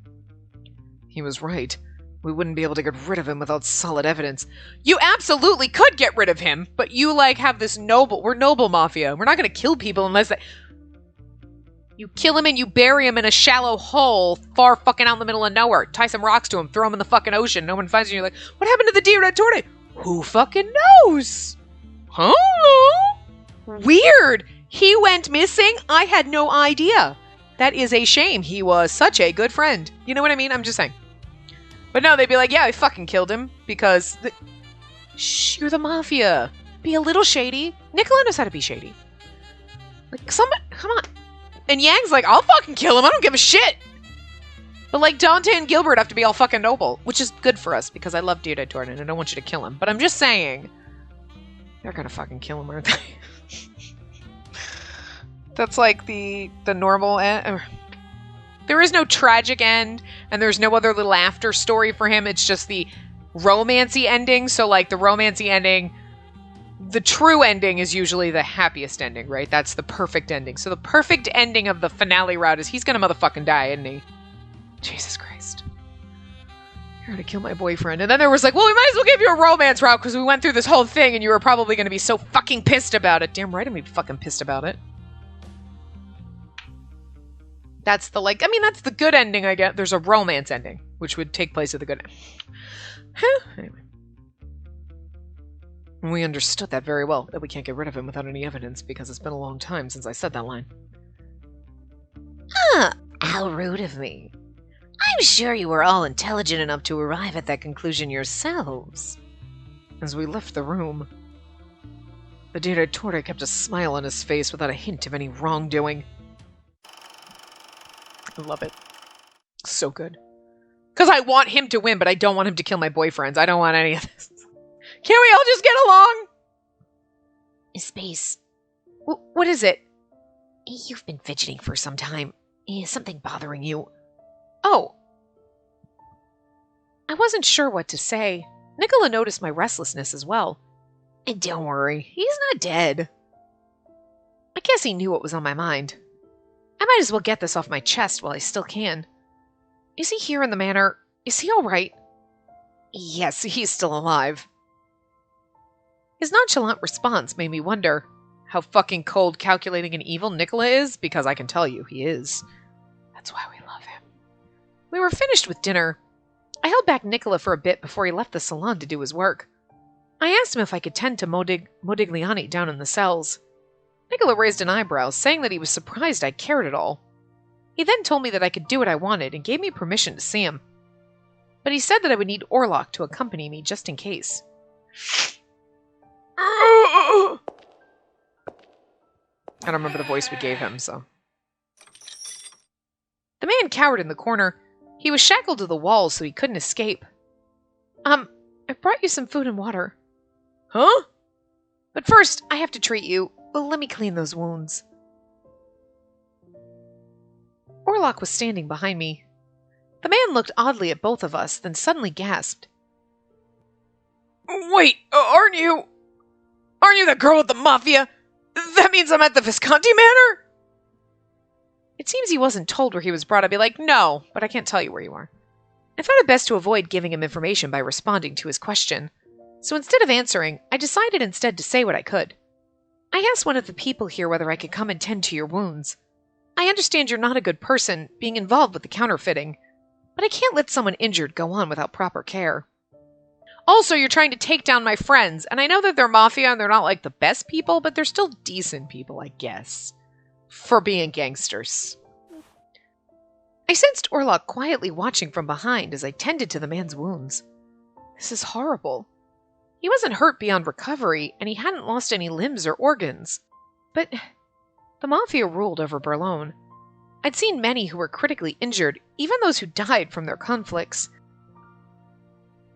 B: He was right. We wouldn't be able to get rid of him without solid evidence.
C: You absolutely could get rid of him, but you like have this we're noble Mafia. We're not gonna kill people unless they... You kill him and you bury him in a shallow hole far fucking out in the middle of nowhere. Tie some rocks to him, throw him in the fucking ocean. No one finds you. You're like, what happened to the Direttore? Who fucking knows? Huh? Weird. He went missing? I had no idea. That is a shame. He was such a good friend. You know what I mean? I'm just saying. But no, they'd be like, yeah, I fucking killed him because... Shh, you're the Mafia. Be a little shady. Nicola knows how to be shady. Like, somebody... Come on. And Yang's like, I'll fucking kill him. I don't give a shit. But like, Dante and Gilbert have to be all fucking noble. Which is good for us because I love Direttore and I don't want you to kill him. But I'm just saying... They're gonna fucking kill him, aren't they? That's like the normal end. There is no tragic end, and there's no other little after story for him. It's just the romancy ending. So like the romancy ending, the true ending is usually the happiest ending, right? That's the perfect ending. So the perfect ending of the finale route is he's gonna motherfucking die, isn't he? Jesus Christ. You're gonna kill my boyfriend. And then there was like, well, we might as well give you a romance route because we went through this whole thing and you were probably gonna be so fucking pissed about it. Damn right I'm gonna be fucking pissed about it. That's the, like, I mean, that's the good ending I get. There's a romance ending, which would take place at the good end. Anyway.
B: We understood that very well, that we can't get rid of him without any evidence, because it's been a long time since I said that line.
A: Huh, how rude of me. I'm sure you were all intelligent enough to arrive at that conclusion yourselves.
B: As we left the room, the Direttore kept a smile on his face without a hint of any wrongdoing.
C: I love it. So good. Because I want him to win, but I don't want him to kill my boyfriends. I don't want any of this. Can't we all just get along?
A: Space.
C: What is it?
A: You've been fidgeting for some time. Is something bothering you?
C: Oh. I wasn't sure what to say. Nicola noticed my restlessness as well.
A: And don't worry, he's not dead.
C: I guess he knew what was on my mind. I might as well get this off my chest while I still can. Is he here in the manor? Is he all right?
B: Yes, he's still alive.
C: His nonchalant response made me wonder how fucking cold, calculating, and evil Nicola is, because I can tell you, he is. That's why we love him. We were finished with dinner,
A: I held back Nicola for a bit before he left the salon to do his work. I asked him if I could tend to Modigliani down in the cells. Nicola raised an eyebrow, saying that he was surprised I cared at all. He then told me that I could do what I wanted and gave me permission to see him. But he said that I would need Orlok to accompany me just in case. I don't remember the voice we gave him, so. The man cowered in the corner. He was shackled to the wall so he couldn't escape. I brought you some food and water. Huh? But first, I have to treat you. Well, let me clean those wounds. Orlok was standing behind me. The man looked oddly at both of us, then suddenly gasped. Wait, aren't you the girl with the mafia? That means I'm at the Visconti Manor? It seems he wasn't told where he was brought. I'd be like, no, but I can't tell you where you are. I thought it best to avoid giving him information by responding to his question. So instead of answering, I decided instead to say what I could. I asked one of the people here whether I could come and tend to your wounds. I understand you're not a good person, being involved with the counterfeiting, but I can't let someone injured go on without proper care. Also, you're trying to take down my friends, and I know that they're mafia and they're not like the best people, but they're still decent people, I guess, for being gangsters. I sensed Orlok quietly watching from behind as I tended to the man's wounds. This is horrible. He wasn't hurt beyond recovery, and he hadn't lost any limbs or organs. But the mafia ruled over Berlone. I'd seen many who were critically injured, even those who died from their conflicts.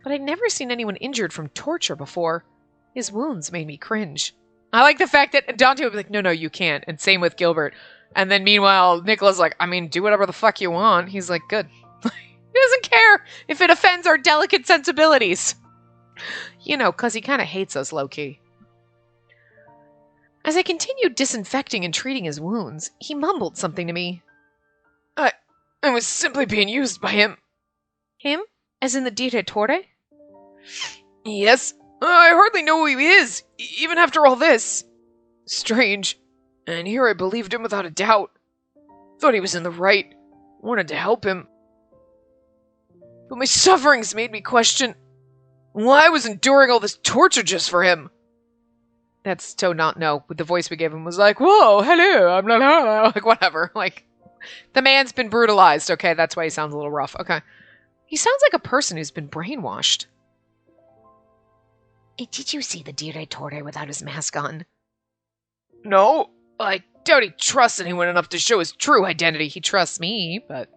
A: But I'd never seen anyone injured from torture before. His wounds made me cringe. I like the fact that Dante would be like, no, you can't. And same with Gilbert. And then meanwhile, Nicola's like, do whatever the fuck you want. He's like, good. He doesn't care if it offends our delicate sensibilities. You know, because he kind of hates us low-key. As I continued disinfecting and treating his wounds, he mumbled something to me. I was simply being used by him. Him? As in the Direttore? Yes. I hardly know who he is, even after all this. Strange. And here I believed him without a doubt. Thought he was in the right. Wanted to help him. But my sufferings made me question why I was enduring all this torture just for him. That's so not no. With the voice we gave him was like, whoa, hello, I'm not, like, whatever. Like, the man's been brutalized. Okay, that's why he sounds a little rough. Okay. He sounds like a person who's been brainwashed. Hey, did you see the Direttore without his mask on? No, I doubt he trusts anyone enough to show his true identity. He trusts me, but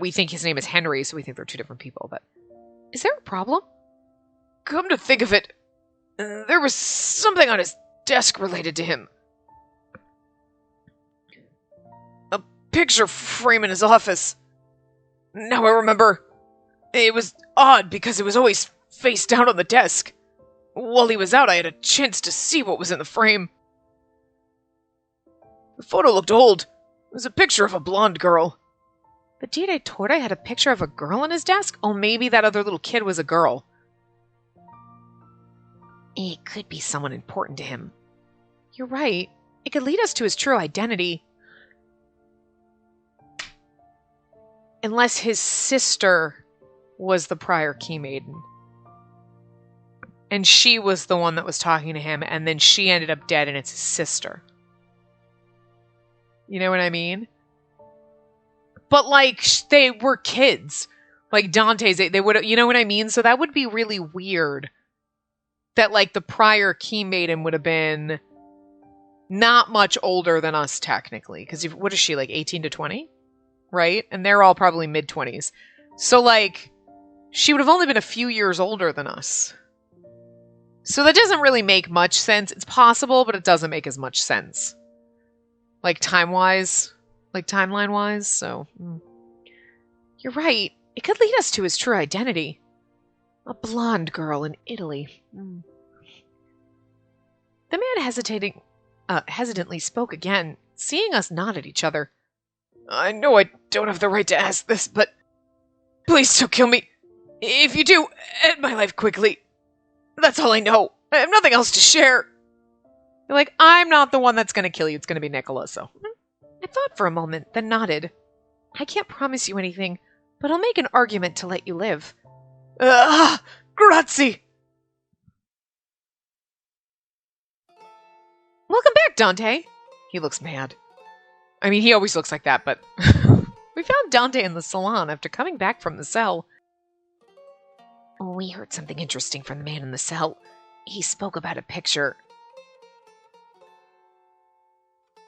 A: we think his name is Henry, so we think they're two different people. But is there a problem? Come to think of it, there was something on his desk related to him. A picture frame in his office. Now I remember. It was odd because it was always face down on the desk. While he was out, I had a chance to see what was in the frame. The photo looked old. It was a picture of a blonde girl. The Direttore had a picture of a girl on his desk? Oh, maybe that other little kid was a girl. It could be someone important to him. You're right. It could lead us to his true identity. Unless his sister was the prior key maiden. And she was the one that was talking to him, and then she ended up dead, and it's his sister. You know what I mean? But, like, they were kids. Like, Dante's, they would, you know what I mean? So that would be really weird. That, like, the prior key maiden would have been not much older than us, technically. Because, what is she, like, 18 to 20? Right? And they're all probably mid-20s. So, like, she would have only been a few years older than us. So that doesn't really make much sense. It's possible, but it doesn't make as much sense. Like, time-wise. Like, timeline-wise, so. You're right. It could lead us to his true identity. A blonde girl in Italy. The man hesitantly spoke again, seeing us nod at each other. I know I don't have the right to ask this, but please don't kill me. If you do, end my life quickly. That's all I know. I have nothing else to share. You're like, I'm not the one that's going to kill you. It's going to be Nicola, so. I thought for a moment, then nodded. I can't promise you anything, but I'll make an argument to let you live.
B: Grazie!
A: Welcome back, Dante! He looks mad. I mean, he always looks like that, but... We found Dante in the salon after coming back from the cell. We heard something interesting from the man in the cell. He spoke about a picture.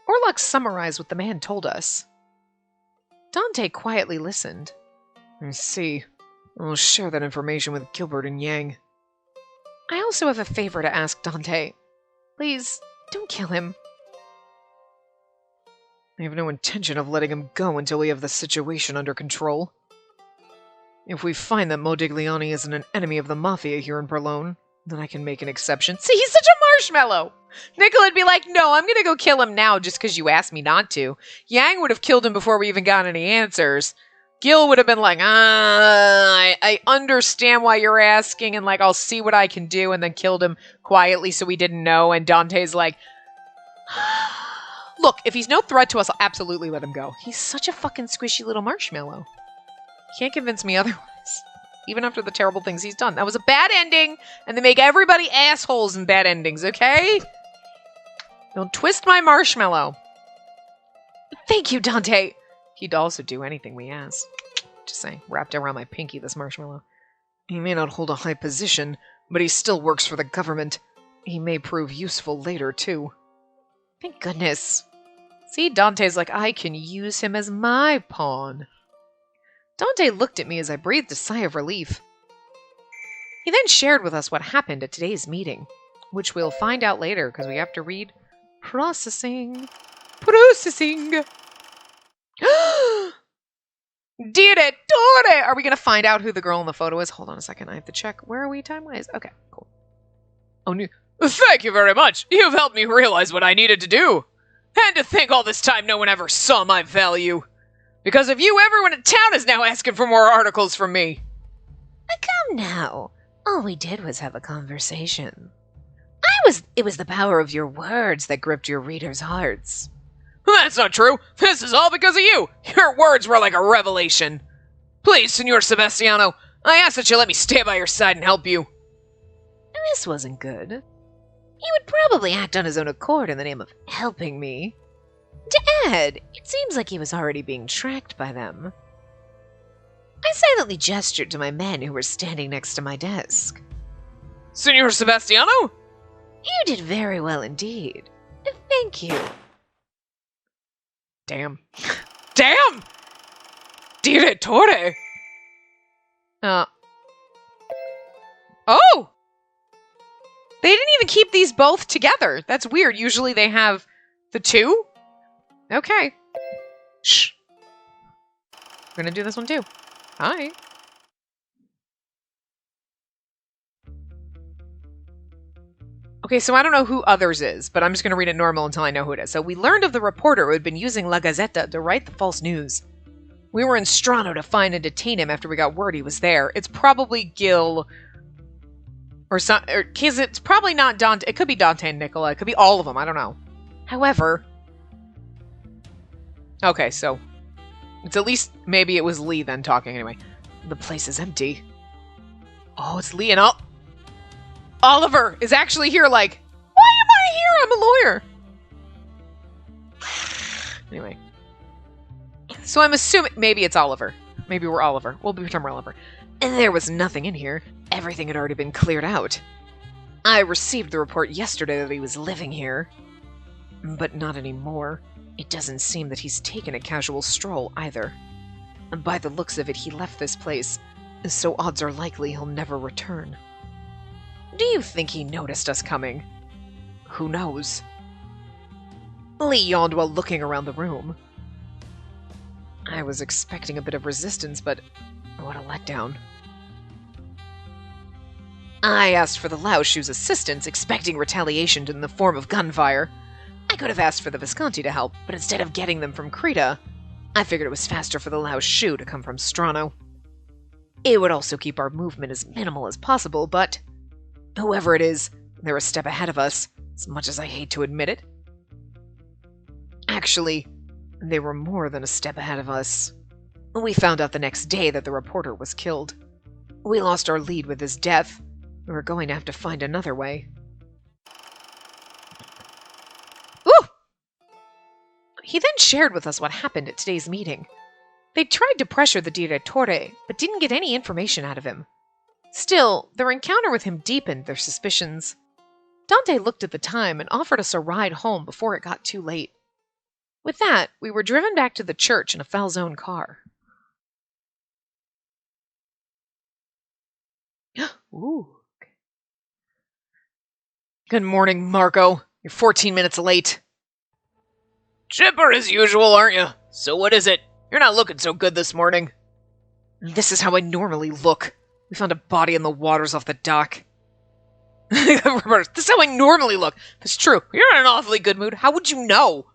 A: Orlok summarized what the man told us. Dante quietly listened. I see. I'll share that information with Gilbert and Yang. I also have a favor to ask Dante. Please, don't kill him. I have no intention of letting him go until we have the situation under control. If we find that Modigliani isn't an enemy of the Mafia here in Berlone, then I can make an exception. See, he's such a marshmallow! Niccola'd be like, no, I'm gonna go kill him now just because you asked me not to. Yang would have killed him before we even got any answers. Gil would have been like, I understand why you're asking, and like, I'll see what I can do, and then killed him quietly so we didn't know, and Dante's like, look, if he's no threat to us, I'll absolutely let him go. He's such a fucking squishy little marshmallow. Can't convince me otherwise. Even after the terrible things he's done. That was a bad ending, and they make everybody assholes in bad endings, okay? Don't twist my marshmallow. Thank you, Dante. He'd also do anything we ask. Just saying, wrapped around my pinky, this marshmallow. He may not hold a high position, but he still works for the government. He may prove useful later, too. Thank goodness. See, Dante's like, I can use him as my pawn. Dante looked at me as I breathed a sigh of relief. He then shared with us what happened at today's meeting, which we'll find out later because we have to read processing. Processing. Direttore! Are we going to find out who the girl in the photo is? Hold on a second. I have to check. Where are we time-wise? Okay, cool.
B: Oh, no. Thank you very much. You've helped me realize what I needed to do. And to think all this time no one ever saw my value. Because of you, everyone in town is now asking for more articles from me.
A: Come now. All we did was have a conversation. It was the power of your words that gripped your readers' hearts.
B: That's not true. This is all because of you. Your words were like a revelation. Please, Signor Sebastiano, I ask that you let me stay by your side and help you.
A: This wasn't good. He would probably act on his own accord in the name of helping me. To add, it seems like he was already being tracked by them. I silently gestured to my men who were standing next to my desk.
B: Signor Sebastiano?
A: You did very well indeed. Thank you.
B: Damn. Damn! Direttore!
A: Oh! They didn't even keep these both together. That's weird. Usually they have the two. Okay. Shh. We're gonna do this one too. Hi. Okay, so I don't know who others is, but I'm just gonna read it normal until I know who it is. So we learned of the reporter who had been using La Gazzetta to write the false news. We were in Strano to find and detain him after we got word he was there. It's probably Gil or some, or cause it's probably not Dante. It could be Dante and Nicola. It could be all of them. I don't know. However, okay, so it's at least maybe it was Lee then talking anyway. The place is empty. Oh, it's Lee and Oliver is actually here. Like, why am I here? I'm a lawyer. Anyway, so I'm assuming maybe it's Oliver. Maybe we're Oliver. We'll pretend we're Oliver. And there was nothing in here. Everything had already been cleared out. I received the report yesterday that he was living here. But not anymore. It doesn't seem that he's taken a casual stroll either. And by the looks of it, he left this place, so odds are likely he'll never return. Do you think he noticed us coming? Who knows? Lee yawned while looking around the room. I was expecting a bit of resistance, but what a letdown. I asked for the Lauschu's assistance, expecting retaliation in the form of gunfire. I could have asked for the Visconti to help, but instead of getting them from Creta, I figured it was faster for the Lauschu to come from Strano. It would also keep our movement as minimal as possible, but whoever it is, they're a step ahead of us, as much as I hate to admit it. Actually, they were more than a step ahead of us.
C: We found out the next day that the reporter was killed. We lost our lead with his death. We were going to have to find another way.
A: Ooh! He then shared with us what happened at today's meeting. They tried to pressure the Direttore, but didn't get any information out of him. Still, their encounter with him deepened their suspicions. Dante looked at the time and offered us a ride home before it got too late. With that, we were driven back to the church in a Falzone car.
C: Ooh. Good morning, Marco. You're 14 minutes late.
B: Chipper as usual, aren't you? So what is it? You're not looking so good this morning.
C: This is how I normally look. We found a body in the waters off the dock. Robert, this is how I normally look. That's true.
A: You're in an awfully good mood. How would you know?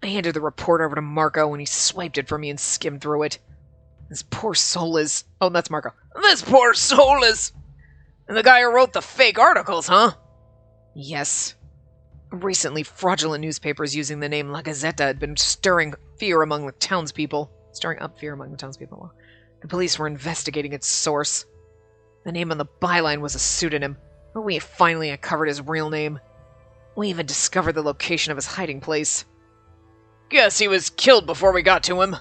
C: I handed the report over to Marco and he swiped it for me and skimmed through it. This poor soul is...
A: Oh, that's Marco.
B: This poor soul is... And the guy who wrote the fake articles, huh?
C: Yes. Recently, fraudulent newspapers using the name La Gazzetta had been stirring fear among the townspeople. Stirring up fear among the townspeople. The police were investigating its source. The name on the byline was a pseudonym, but we finally uncovered his real name. We even discovered the location of his hiding place.
B: Guess he was killed before we got to him.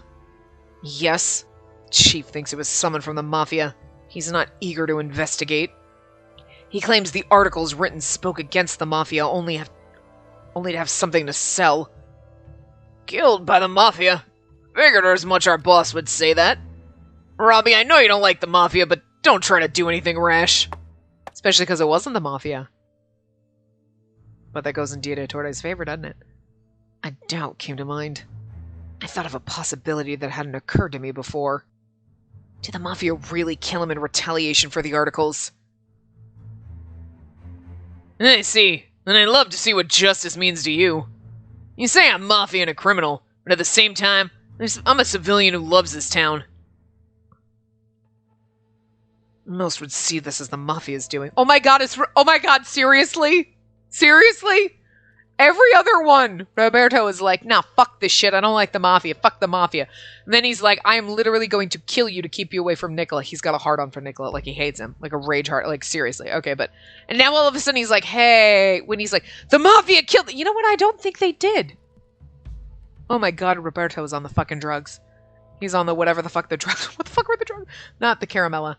C: Yes. Chief thinks it was someone from the Mafia. He's not eager to investigate. He claims the articles written spoke against the Mafia only to have something to sell.
B: Killed by the Mafia? Figured as much our boss would say that. Robbie, I know you don't like the Mafia, but don't try to do anything rash.
C: Especially because it wasn't the Mafia. But that goes in Direttore's favor, doesn't it? A doubt came to mind. I thought of a possibility that hadn't occurred to me before. Did the Mafia really kill him in retaliation for the articles?
B: I see, and I'd love to see what justice means to you. You say I'm Mafia and a criminal, but at the same time, I'm a civilian who loves this town.
C: Most would see this as the Mafia's doing.
A: Oh my god, oh my god, seriously? Seriously? Every other one, Roberto is like, nah, fuck this shit. I don't like the Mafia. Fuck the Mafia. And then he's like, I am literally going to kill you to keep you away from Nicola. He's got a hard-on for Nicola. Like, he hates him. Like, a rage heart. Like, seriously. Okay, but... And now all of a sudden he's like, hey... When he's like, the Mafia killed... You know what? I don't think they did. Oh my god, Roberto is on the fucking drugs. He's on the whatever the fuck the drugs... What the fuck were the drugs? Not the caramella.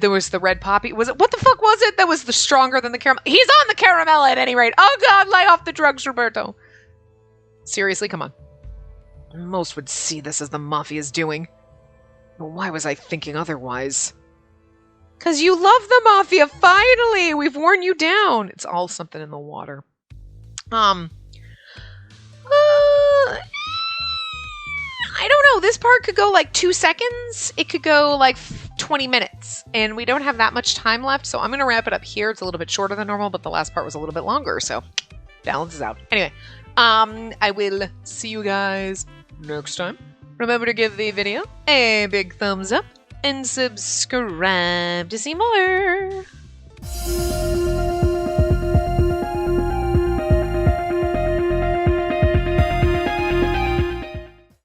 A: There was the red poppy. Was it? What the fuck was it? That was the stronger than the caramel. He's on the caramella at any rate. Oh god, lay off the drugs, Roberto. Seriously, come on.
C: Most would see this as the Mafia's doing. But why was I thinking otherwise?
A: Because you love the Mafia, finally! We've worn you down. It's all something in the water. I don't know. This part could go like 2 seconds. It could go like 20 minutes. And we don't have that much time left, so I'm going to wrap it up here. It's a little bit shorter than normal, but the last part was a little bit longer, so balances out. Anyway, I will see you guys next time. Remember to give the video a big thumbs up and subscribe to see more.